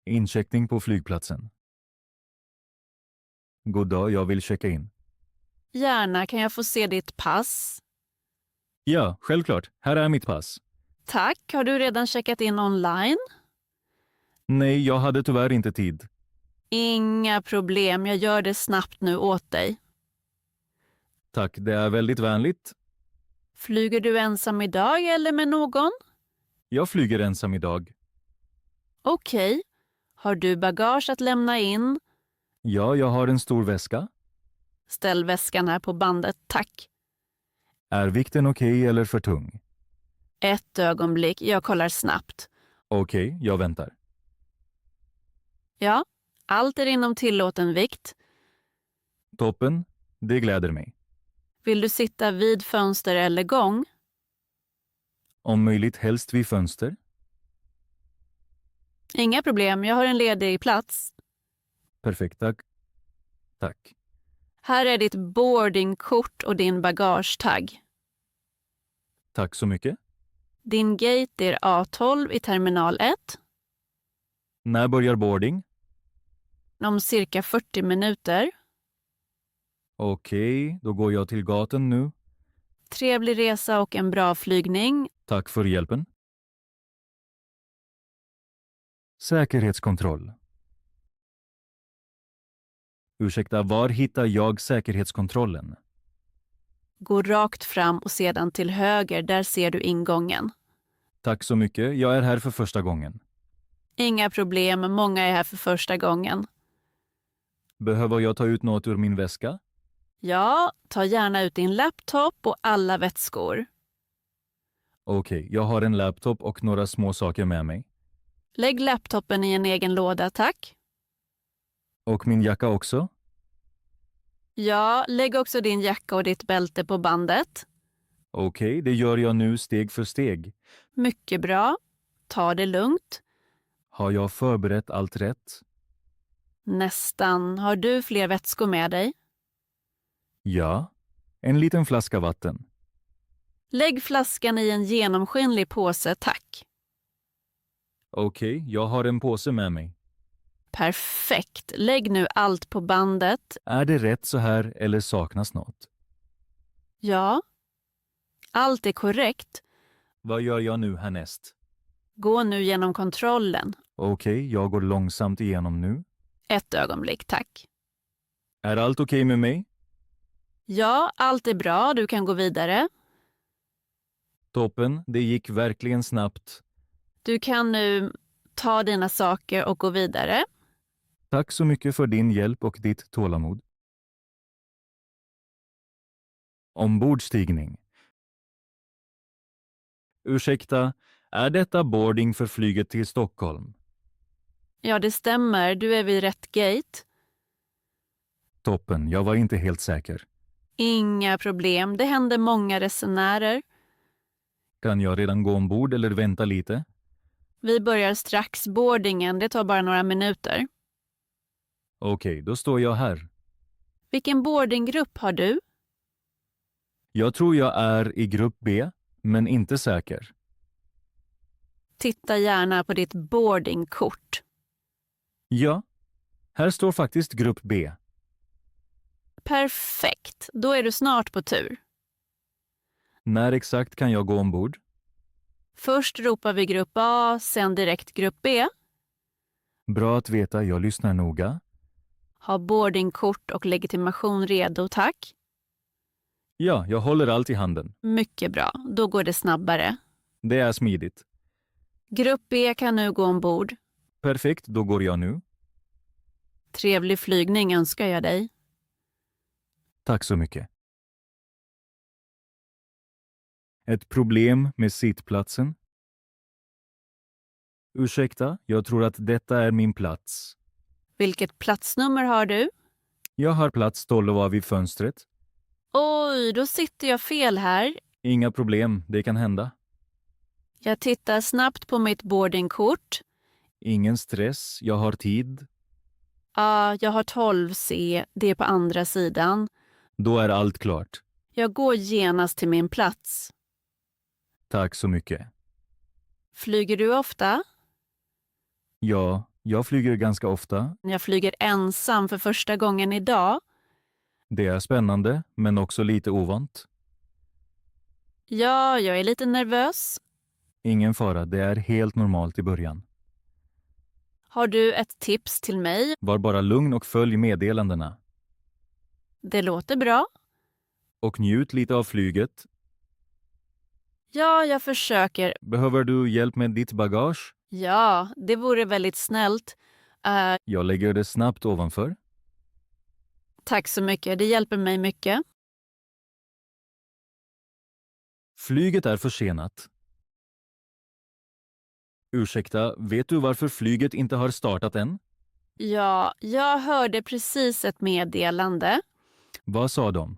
Incheckning på flygplatsen. God dag, jag vill checka in. Gärna, kan jag få se ditt pass? Ja, självklart. Här är mitt pass. Tack, har du redan checkat in online? Nej, jag hade tyvärr inte tid. Inga problem, jag gör det snabbt nu åt dig. Tack, det är väldigt vänligt. Flyger du ensam idag eller med någon? Jag flyger ensam idag. Okej. Har du bagage att lämna in? Ja, jag har en stor väska. Ställ väskan här på bandet, tack. Är vikten okej eller för tung? Ett ögonblick, jag kollar snabbt. Okej, jag väntar. Ja, allt är inom tillåten vikt. Toppen, det gläder mig. Vill du sitta vid fönster eller gång? Om möjligt helst vid fönster. Inga problem, jag har en ledig plats. Perfekt, tack. Tack. Här är ditt boardingkort och din bagagetagg. Tack så mycket. Din gate är A12 i terminal 1. När börjar boarding? Om cirka 40 minuter. Okej, då går jag till gatan nu. Trevlig resa och en bra flygning. Tack för hjälpen. Säkerhetskontroll. Ursäkta, var hittar jag säkerhetskontrollen? Gå rakt fram och sedan till höger, där ser du ingången. Tack så mycket, jag är här för första gången. Inga problem, många är här för första gången. Behöver jag ta ut något ur min väska? Ja, ta gärna ut din laptop och alla vätskor. Okej, jag har en laptop och några små saker med mig. Lägg laptopen i en egen låda, tack. Och min jacka också? Ja, lägg också din jacka och ditt bälte på bandet. Okej, det gör jag nu steg för steg. Mycket bra. Ta det lugnt. Har jag förberett allt rätt? Nästan. Har du fler vätskor med dig? Ja, en liten flaska vatten. Lägg flaskan i en genomskinlig påse, tack. Okej, jag har en påse med mig. Perfekt. Lägg nu allt på bandet. Är det rätt så här eller saknas något? Ja. Allt är korrekt. Vad gör jag nu härnäst? Gå nu genom kontrollen. Okej, jag går långsamt igenom nu. Ett ögonblick, tack. Är allt okej med mig? Ja, allt är bra. Du kan gå vidare. Toppen, det gick verkligen snabbt. Du kan nu ta dina saker och gå vidare. Tack så mycket för din hjälp och ditt tålamod. Ombordstigning. Ursäkta, är detta boarding för flyget till Stockholm? Ja, det stämmer. Du är vid rätt gate. Toppen, jag var inte helt säker. Inga problem. Det händer många resenärer. Kan jag redan gå ombord eller vänta lite? Vi börjar strax boardingen. Det tar bara några minuter. Okej, då står jag här. Vilken boardinggrupp har du? Jag tror jag är i grupp B, men inte säker. Titta gärna på ditt boardingkort. Ja, här står faktiskt grupp B. Perfekt. Då är du snart på tur. När exakt kan jag gå ombord? Först ropar vi grupp A, sen direkt grupp B. Bra att veta, jag lyssnar noga. Ha boardingkort och legitimation redo, tack. Ja, jag håller allt i handen. Mycket bra. Då går det snabbare. Det är smidigt. Grupp B kan nu gå ombord. Perfekt, då går jag nu. Trevlig flygning önskar jag dig. Tack så mycket. Ett problem med sittplatsen? Ursäkta, jag tror att detta är min plats. Vilket platsnummer har du? Jag har plats 12 vid fönstret. Oj, då sitter jag fel här. Inga problem, det kan hända. Jag tittar snabbt på mitt boardingkort. Ingen stress, jag har tid. Ja, jag har 12C. Det är på andra sidan. Då är allt klart. Jag går genast till min plats. Tack så mycket. Flyger du ofta? Ja, Jag flyger ganska ofta. Jag flyger ensam för första gången idag. Det är spännande, men också lite ovant. Ja, jag är lite nervös. Ingen fara, det är helt normalt i början. Har du ett tips till mig? Var bara lugn och följ meddelandena. Det låter bra. Och njut lite av flyget. Ja, jag försöker. Behöver du hjälp med ditt bagage? Ja, det vore väldigt snällt. Jag lägger det snabbt ovanför. Tack så mycket, det hjälper mig mycket. Flyget är försenat. Ursäkta, vet du varför flyget inte har startat än? Ja, jag hörde precis ett meddelande. Vad sa de?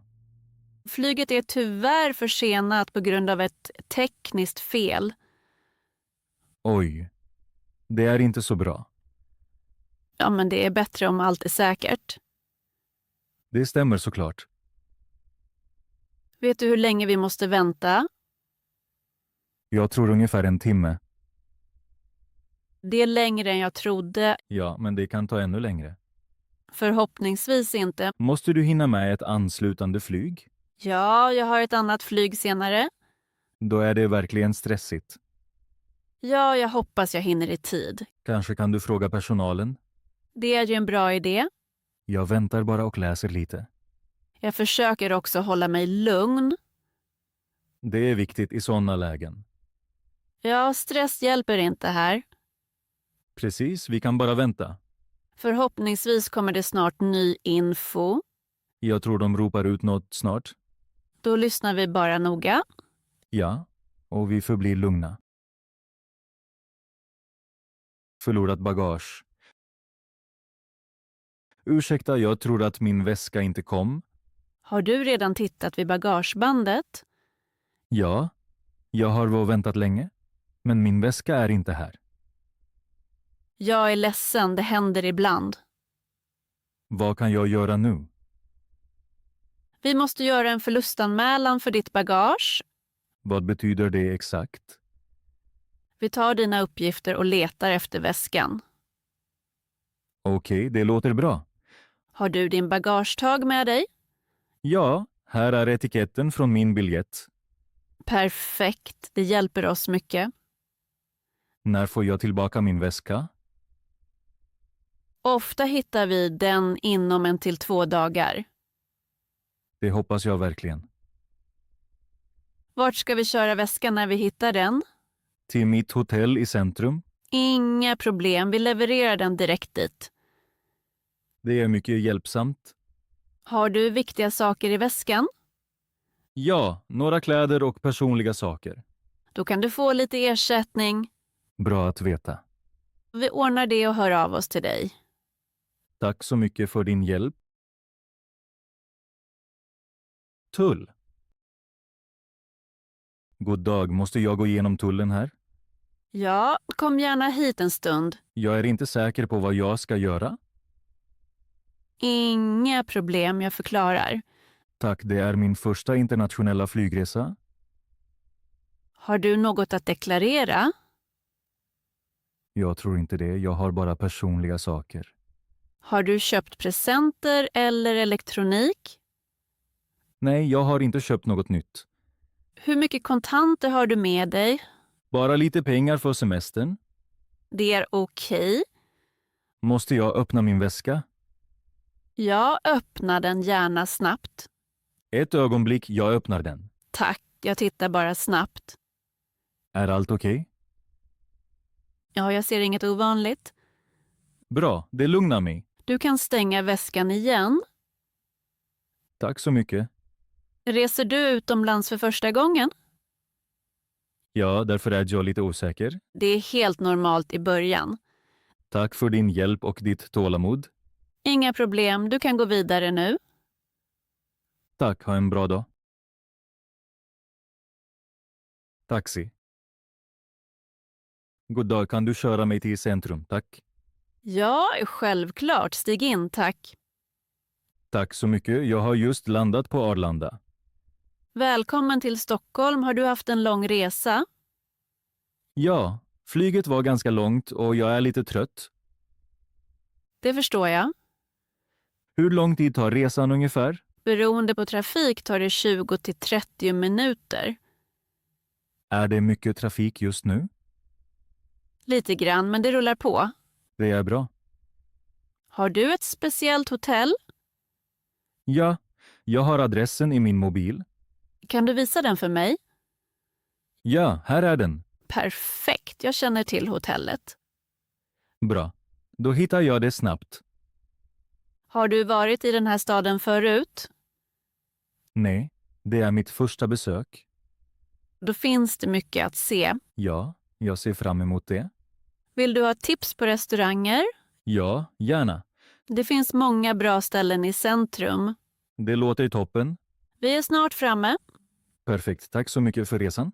Flyget är tyvärr försenat på grund av ett tekniskt fel. Oj, det är inte så bra. Ja, men det är bättre om allt är säkert. Det stämmer såklart. Vet du hur länge vi måste vänta? Jag tror ungefär en timme. Det är längre än jag trodde. Ja, men det kan ta ännu längre. Förhoppningsvis inte. Måste du hinna med ett anslutande flyg? Ja, jag har ett annat flyg senare. Då är det verkligen stressigt. Ja, jag hoppas jag hinner i tid. Kanske kan du fråga personalen? Det är ju en bra idé. Jag väntar bara och läser lite. Jag försöker också hålla mig lugn. Det är viktigt i sådana lägen. Ja, stress hjälper inte här. Precis, vi kan bara vänta. Förhoppningsvis kommer det snart ny info. Jag tror de ropar ut något snart. Då lyssnar vi bara noga. Ja, och vi förblir lugna. Förlorat bagage. Ursäkta, jag tror att min väska inte kom. Har du redan tittat vid bagagebandet? Ja, jag har väntat länge. Men min väska är inte här. Jag är ledsen, det händer ibland. Vad kan jag göra nu? Vi måste göra en förlustanmälan för ditt bagage. Vad betyder det exakt? Vi tar dina uppgifter och letar efter väskan. Okej, det låter bra. Har du din bagagetag med dig? Ja, här är etiketten från min biljett. Perfekt, det hjälper oss mycket. När får jag tillbaka min väska? Ofta hittar vi den inom 1 till 2 dagar. Det hoppas jag verkligen. Vart ska vi köra väskan när vi hittar den? Till mitt hotell i centrum. Inga problem, vi levererar den direkt dit. Det är mycket hjälpsamt. Har du viktiga saker i väskan? Ja, några kläder och personliga saker. Då kan du få lite ersättning. Bra att veta. Vi ordnar det och hör av oss till dig. Tack så mycket för din hjälp. Tull. God dag, måste jag gå igenom tullen här? Ja, kom gärna hit en stund. Jag är inte säker på vad jag ska göra. Inga problem, jag förklarar. Tack, det är min första internationella flygresa. Har du något att deklarera? Jag tror inte det, jag har bara personliga saker. Har du köpt presenter eller elektronik? Nej, jag har inte köpt något nytt. Hur mycket kontanter har du med dig? Bara lite pengar för semestern. Det är okej. Måste jag öppna min väska? Jag öppnar den gärna snabbt. Ett ögonblick, jag öppnar den. Tack, jag tittar bara snabbt. Är allt okej? Ja, jag ser inget ovanligt. Bra, det lugnar mig. Du kan stänga väskan igen. Tack så mycket. Reser du utomlands för första gången? Ja, därför är jag lite osäker. Det är helt normalt i början. Tack för din hjälp och ditt tålamod. Inga problem, du kan gå vidare nu. Tack, ha en bra dag. Taxi. God dag, kan du köra mig till centrum, tack? Ja, självklart. Stig in, tack. Tack så mycket, jag har just landat på Arlanda. Välkommen till Stockholm. Har du haft en lång resa? Ja, flyget var ganska långt och jag är lite trött. Det förstår jag. Hur lång tid tar resan ungefär? Beroende på trafik tar det 20 till 30 minuter. Är det mycket trafik just nu? Lite grann, men det rullar på. Det är bra. Har du ett speciellt hotell? Ja, jag har adressen i min mobil. Kan du visa den för mig? Ja, här är den. Perfekt, jag känner till hotellet. Bra. Då hittar jag det snabbt. Har du varit i den här staden förut? Nej, det är mitt första besök. Då finns det mycket att se. Ja, jag ser fram emot det. Vill du ha tips på restauranger? Ja, gärna. Det finns många bra ställen i centrum. Det låter toppen. Vi är snart framme. Perfekt. Tack så mycket för resan.